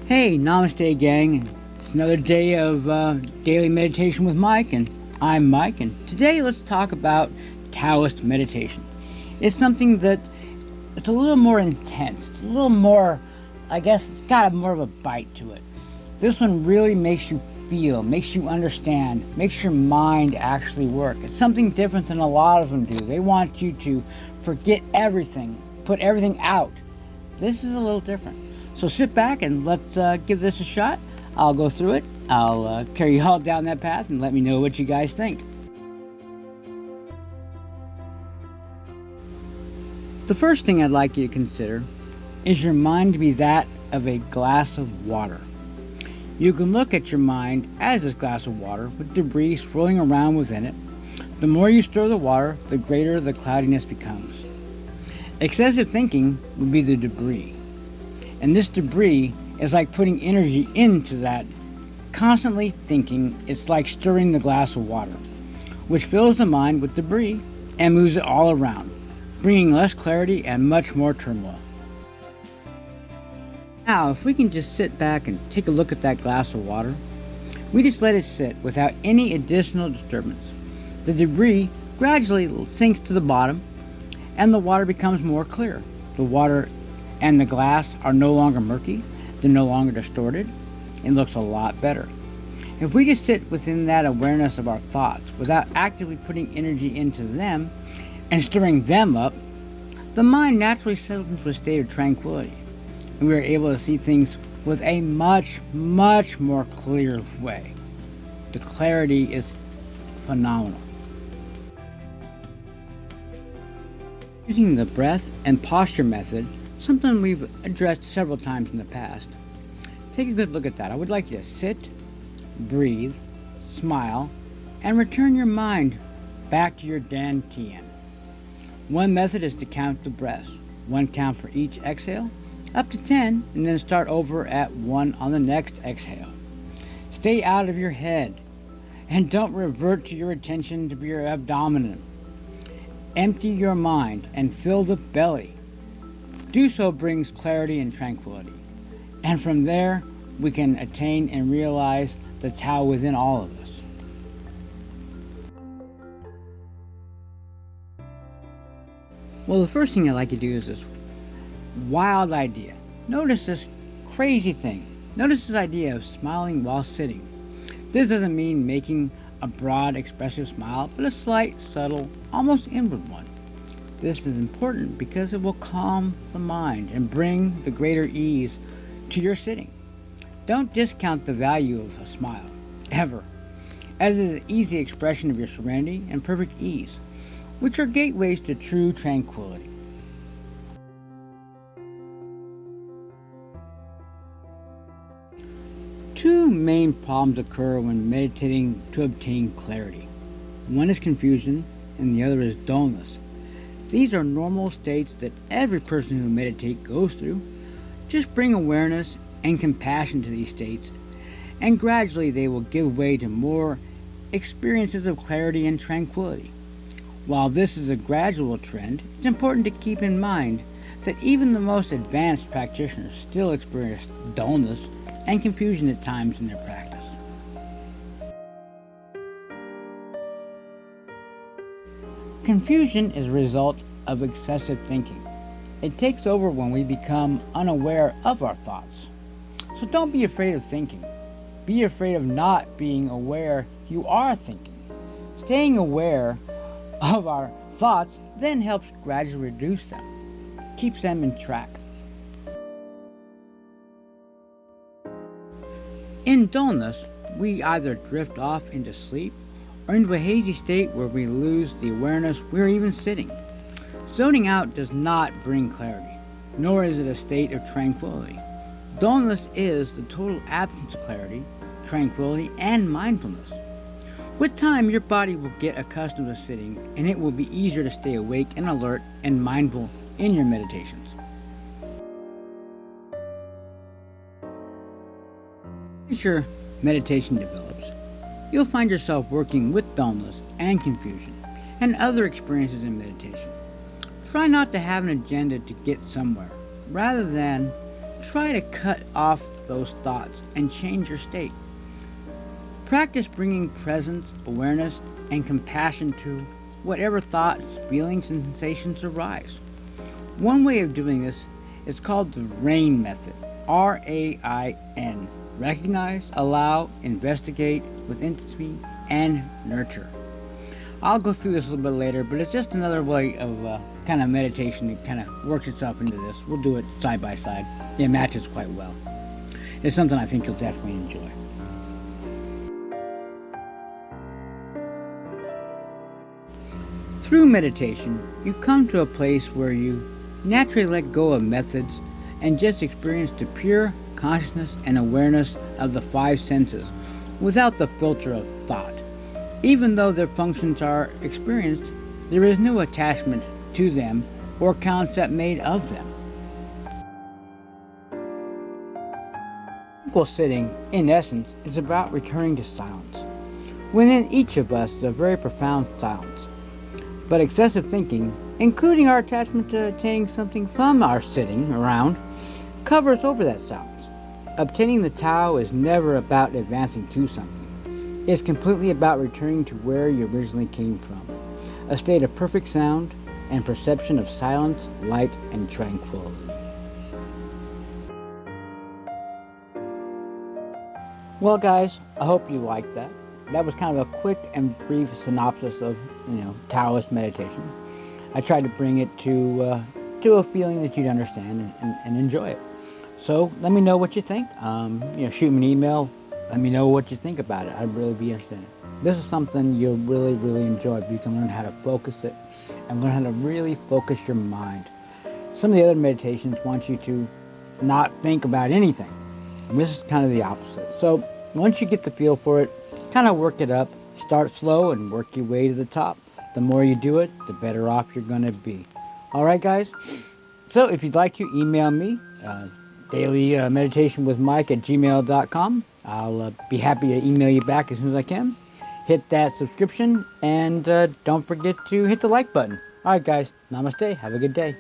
Hey, Namaste gang. It's another day of Daily Meditation with Mike, and I'm Mike, and today let's talk about Taoist meditation. It's something that it's a little more intense. It's a little more, I guess it's got more of a bite to it. This one really makes you feel, makes you understand, makes your mind actually work. It's something different than a lot of them do. They want you to forget everything, put everything out. This is a little different. So sit back and let's give this a shot. I'll go through it. I'll carry you all down that path and let me know what you guys think. The first thing I'd like you to consider is your mind to be that of a glass of water. You can look at your mind as this glass of water with debris swirling around within it. The more you stir the water, the greater the cloudiness becomes. Excessive thinking would be the debris. And this debris is like putting energy into that. Constantly thinking, it's like stirring the glass of water, which fills the mind with debris and moves it all around, bringing less clarity and much more turmoil. Now, if we can just sit back and take a look at that glass of water, we just let it sit without any additional disturbance. The debris gradually sinks to the bottom and the water becomes more clear. The water and the glass are no longer murky, they're no longer distorted. It looks a lot better. If we just sit within that awareness of our thoughts without actively putting energy into them and stirring them up, the mind naturally settles into a state of tranquility, and we are able to see things with a much more clear way. The clarity is phenomenal. Using the breath and posture method, something we've addressed several times in the past. Take a good look at that. I would like you to sit, breathe, smile, and return your mind back to your dantian. One method is to count the breaths. 1 count for each exhale, up to 10, and then start over at 1 on the next exhale. Stay out of your head, and don't revert to your attention to your abdomen. Empty your mind and fill the belly. Do so brings clarity and tranquility. And from there, we can attain and realize the Tao within all of us. Well, the first thing I'd like you to do is this wild idea. Notice this crazy thing. Notice this idea of smiling while sitting. This doesn't mean making a broad, expressive smile, but a slight, subtle, almost inward one. This is important because it will calm the mind and bring the greater ease to your sitting. Don't discount the value of a smile, ever, as it is an easy expression of your serenity and perfect ease, which are gateways to true tranquility. Two main problems occur when meditating to obtain clarity. One is confusion and the other is dullness. These are normal states that every person who meditates goes through. Just bring awareness and compassion to these states, and gradually they will give way to more experiences of clarity and tranquility. While this is a gradual trend, it's important to keep in mind that even the most advanced practitioners still experience dullness and confusion at times in their practice. Confusion is a result of excessive thinking. It takes over when we become unaware of our thoughts. So don't be afraid of thinking. Be afraid of not being aware you are thinking. Staying aware of our thoughts then helps gradually reduce them, keeps them in track. In dullness, we either drift off into sleep or into a hazy state where we lose the awareness we're even sitting. Zoning out does not bring clarity, nor is it a state of tranquility. Dullness is the total absence of clarity, tranquility, and mindfulness. With time, your body will get accustomed to sitting, and it will be easier to stay awake and alert and mindful in your meditations. As your meditation develops, you'll find yourself working with dullness and confusion and other experiences in meditation. Try not to have an agenda to get somewhere, rather than try to cut off those thoughts and change your state. Practice bringing presence, awareness, and compassion to whatever thoughts, feelings, and sensations arise. One way of doing this is called the RAIN method. RAIN. Recognize, allow, investigate with intimacy, and nurture. I'll go through this a little bit later, but it's just another way of kind of meditation that kind of works itself into this. We'll do it side by side. It matches quite well. It's something I think you'll definitely enjoy. Through meditation, you come to a place where you naturally let go of methods and just experience the pure consciousness and awareness of the five senses without the filter of thought. Even though their functions are experienced, there is no attachment to them or concept made of them. Equal sitting, in essence, is about returning to silence. Within each of us is a very profound silence. But excessive thinking, including our attachment to attaining something from our sitting around, covers over that silence. Obtaining the Tao is never about advancing to something. It's completely about returning to where you originally came from, a state of perfect sound and perception of silence, light, and tranquility. Well, guys, I hope you liked that. That was kind of a quick and brief synopsis of, Taoist meditation. I tried to bring it to a feeling that you'd understand and enjoy it. So let me know what you think. Shoot me an email. Let me know what you think about it. I'd really be interested in it. This is something you'll really, really enjoy if you can learn how to focus it and learn how to really focus your mind. Some of the other meditations want you to not think about anything. And this is kind of the opposite. So once you get the feel for it, kind of work it up. Start slow and work your way to the top. The more you do it, the better off you're going to be. All right, guys? So if you'd like to email me, dailymeditationwithmike@gmail.com. I'll be happy to email you back as soon as I can. Hit that subscription and don't forget to hit the like button. All right, guys. Namaste. Have a good day.